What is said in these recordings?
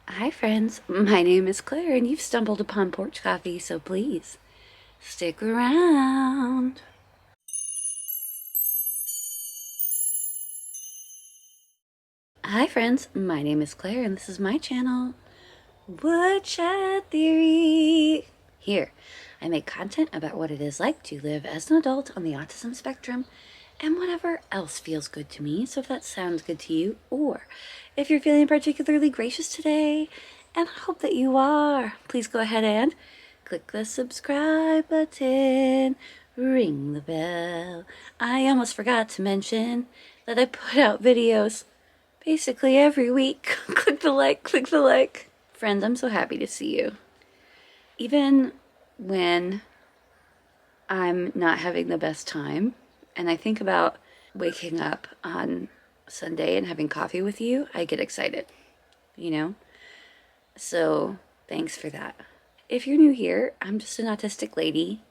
Hi friends, my name is Claire and you've stumbled upon Porch Coffee, so please stick around. Hi friends, my name is Claire and this is my channel, Woodshed Theory. Here, I make content about what it is like to live as an adult on the autism spectrum and whatever else feels good to me. So if that sounds good to you, or if you're feeling particularly gracious today, and I hope that you are, please go ahead and click the subscribe button, ring the bell. I almost forgot to mention that I put out videos basically every week. Click the like, click the like. Friends, I'm so happy to see you. Even when I'm not having the best time, and I think about waking up on Sunday and having coffee with you, I get excited, you know? So thanks for that. If you're new here, I'm just an autistic lady,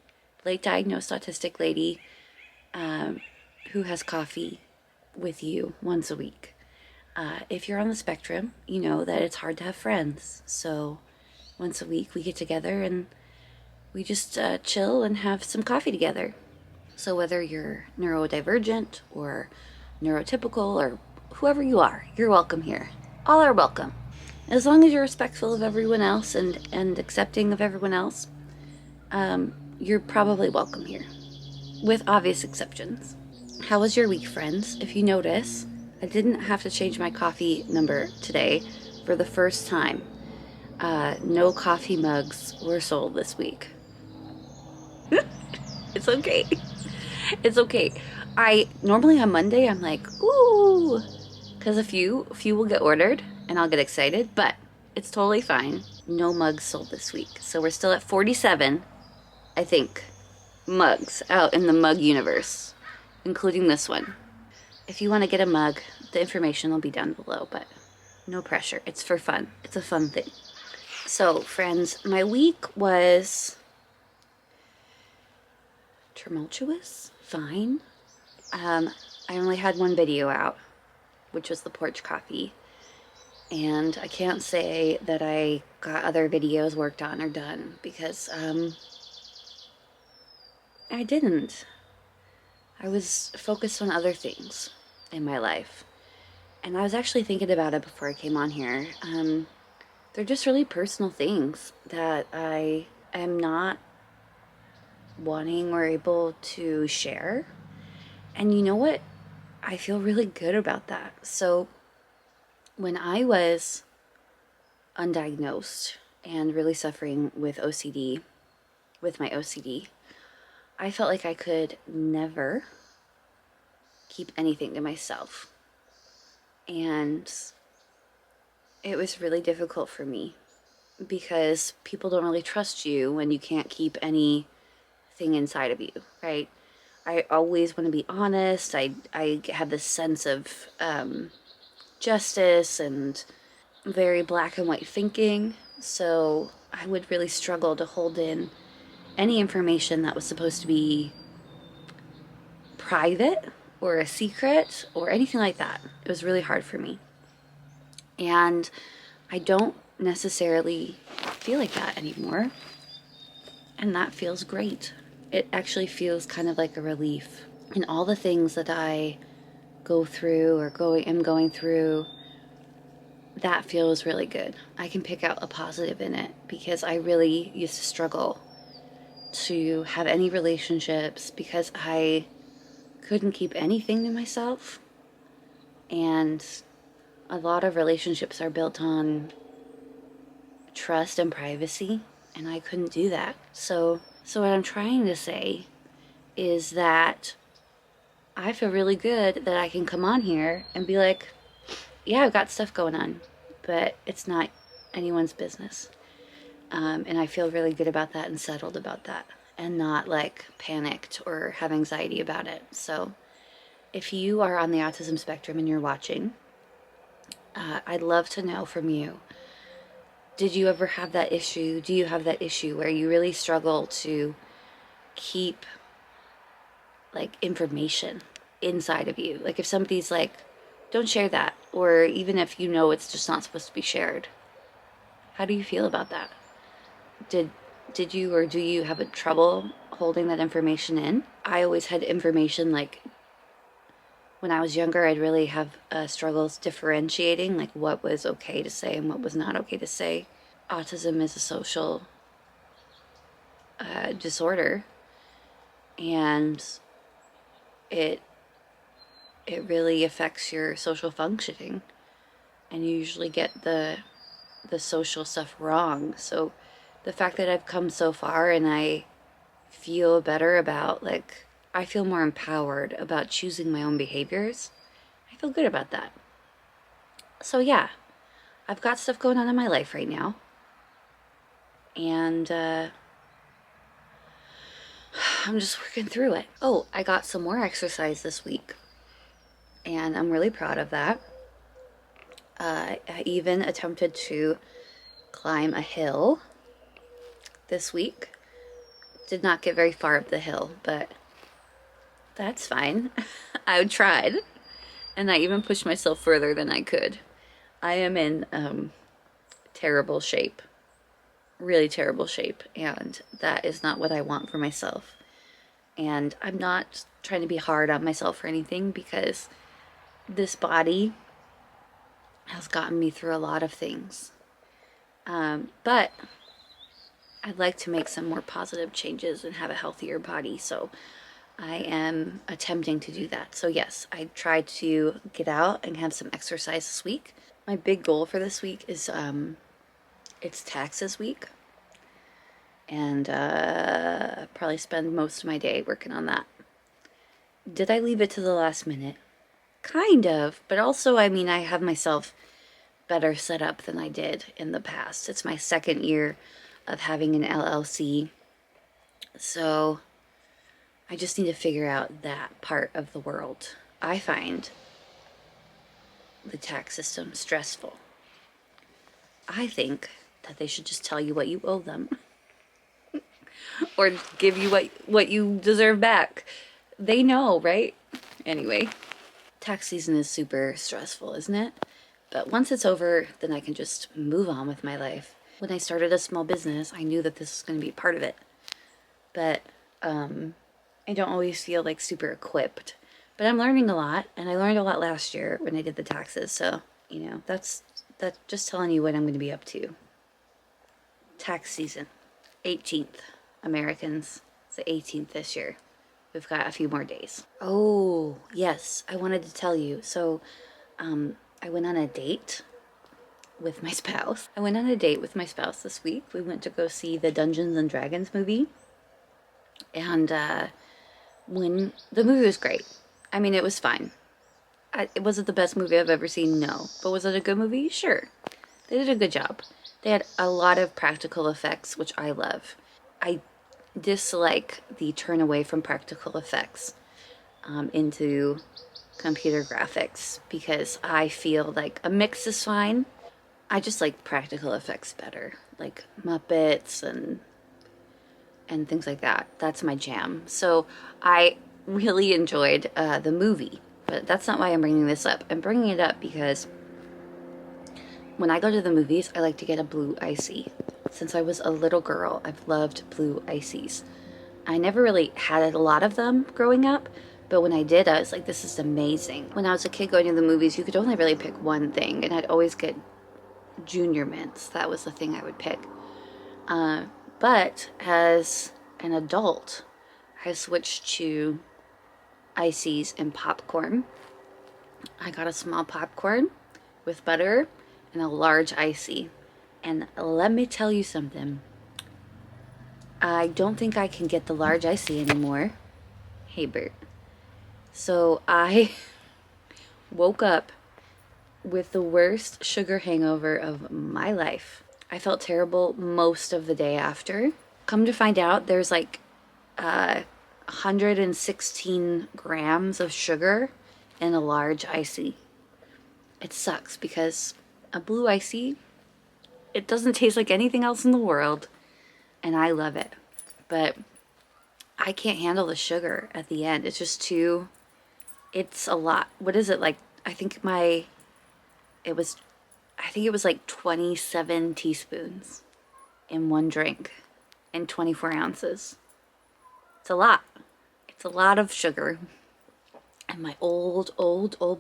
late diagnosed autistic lady, who has coffee with you once a week. If you're on the spectrum, you know that it's hard to have friends. So once a week we get together and we just chill and have some coffee together. So whether you're neurodivergent or neurotypical or whoever you are, you're welcome here. All are welcome. As long as you're respectful of everyone else and accepting of everyone else, you're probably welcome here, with obvious exceptions. How was your week, friends? If you notice, I didn't have to change my coffee number today for the first time. No coffee mugs were sold this week. It's okay. It's okay. I normally on Monday I'm like, ooh, because a few will get ordered and I'll get excited, but it's totally fine. No mugs sold this week. So we're still at 47, I think, mugs out in the mug universe, including this one. If you want to get a mug, the information will be down below, but no pressure. It's for fun. It's a fun thing. So, friends, my week was tumultuous, fine. I only had one video out, which was the porch coffee. And I can't say that I got other videos worked on or done because I didn't. I was focused on other things in my life. And I was actually thinking about it before I came on here. They're just really personal things that I am not wanting or able to share. And you know what? I feel really good about that. So when I was undiagnosed and really suffering with OCD, with my OCD, I felt like I could never keep anything to myself. And it was really difficult for me because people don't really trust you when you can't keep anything inside of you, right? I always want to be honest. I have this sense of justice and very black and white thinking. So I would really struggle to hold in any information that was supposed to be private or a secret or anything like that. It was really hard for me. And I don't necessarily feel like that anymore. And that feels great. It actually feels kind of like a relief. And all the things that I go through or am going through, that feels really good. I can pick out a positive in it because I really used to struggle to have any relationships because I couldn't keep anything to myself. And a lot of relationships are built on trust and privacy, and I couldn't do that. So what I'm trying to say is that I feel really good that I can come on here and be like, yeah, I've got stuff going on, but it's not anyone's business. And I feel really good about that and settled about that and not like panicked or have anxiety about it. So if you are on the autism spectrum and you're watching, I'd love to know from you. Did you ever have that issue? Do you have that issue where you really struggle to keep like information inside of you? Like if somebody's like, don't share that, or even if you know it's just not supposed to be shared, How do you feel about that? Did you or do you have a trouble holding that information in? I always had information like when I was younger, I'd really have struggles differentiating like what was okay to say and what was not okay to say. Autism is a social disorder, and it really affects your social functioning, and you usually get the social stuff wrong. So the fact that I've come so far and I feel better about, like, I feel more empowered about choosing my own behaviors, I feel good about that. So yeah, I've got stuff going on in my life right now, and I'm just working through it. Oh, I got some more exercise this week, and I'm really proud of that. I even attempted to climb a hill this week. Did not get very far up the hill, but that's fine. I tried, and I even pushed myself further than I could. I am in terrible shape, really terrible shape, and that is not what I want for myself. And I'm not trying to be hard on myself or anything, because this body has gotten me through a lot of things. But I'd like to make some more positive changes and have a healthier body, so I am attempting to do that. So yes, I tried to get out and have some exercise this week. My big goal for this week is it's taxes week, and probably spend most of my day working on that. Did I leave it to the last minute? Kind of, but also, I mean, I have myself better set up than I did in the past. It's my second year of having an LLC, so I just need to figure out that part of the world. I find the tax system stressful. I think that they should just tell you what you owe them or give you what you deserve back. They know, right? Anyway, tax season is super stressful, isn't it? But once it's over, then I can just move on with my life. When I started a small business, I knew that this was going to be part of it. But I don't always feel like super equipped. But I'm learning a lot, and I learned a lot last year when I did the taxes. So, you know, that's just telling you what I'm going to be up to. Tax season, 18th. Americans, it's the 18th this year. We've got a few more days. Oh, yes, I wanted to tell you. So, I went on a date with my spouse. This week. We went to go see the Dungeons and Dragons movie. And when the movie was great. I mean, it was fine. Was it the best movie I've ever seen? No. But was it a good movie? Sure. They did a good job. They had a lot of practical effects, which I love. I dislike the turn away from practical effects into computer graphics, because I feel like a mix is fine. I just like practical effects better, like Muppets and things like that. That's my jam. So I really enjoyed the movie, but that's not why I'm bringing this up. I'm bringing it up because when I go to the movies, I like to get a blue icy. Since I was a little girl, I've loved blue ices. I never really had a lot of them growing up, but when I did, I was like, this is amazing. When I was a kid going to the movies, you could only really pick one thing, and I'd always get Junior Mints. That was the thing I would pick. But as an adult, I switched to ices and popcorn. I got a small popcorn with butter and a large icy. And let me tell you something. I don't think I can get the large icy anymore. Hey, Bert. So I woke up with the worst sugar hangover of my life. I felt terrible most of the day after. Come to find out, there's like 116 grams of sugar in a large icy. It sucks because a blue icy, it doesn't taste like anything else in the world, and I love it. But I can't handle the sugar at the end. It's just too, it's a lot. What is it like? I think it was, I think it was like 27 teaspoons in one drink and 24 ounces. It's a lot. It's a lot of sugar. And my old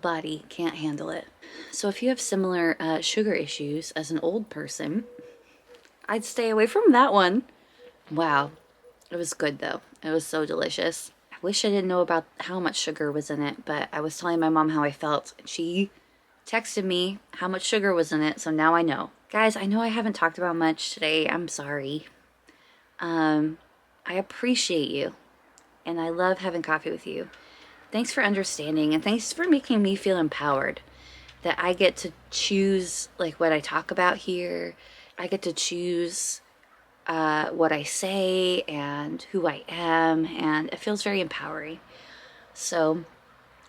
body can't handle it. So if you have similar sugar issues as an old person, I'd stay away from that one. Wow. It was good though. It was so delicious. I wish I didn't know about how much sugar was in it, but I was telling my mom how I felt. She texted me how much sugar was in it, so now I know. Guys, I know I haven't talked about much today. I'm sorry. I appreciate you, and I love having coffee with you. Thanks for understanding, and thanks for making me feel empowered that I get to choose like what I talk about here. I get to choose what I say and who I am, and it feels very empowering. So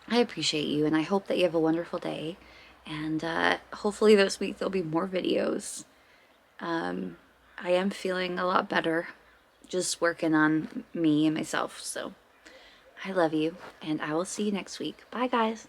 I appreciate you, and I hope that you have a wonderful day, and hopefully this week there'll be more videos. I am feeling a lot better just working on me and myself, so I love you, and I will see you next week. Bye, guys.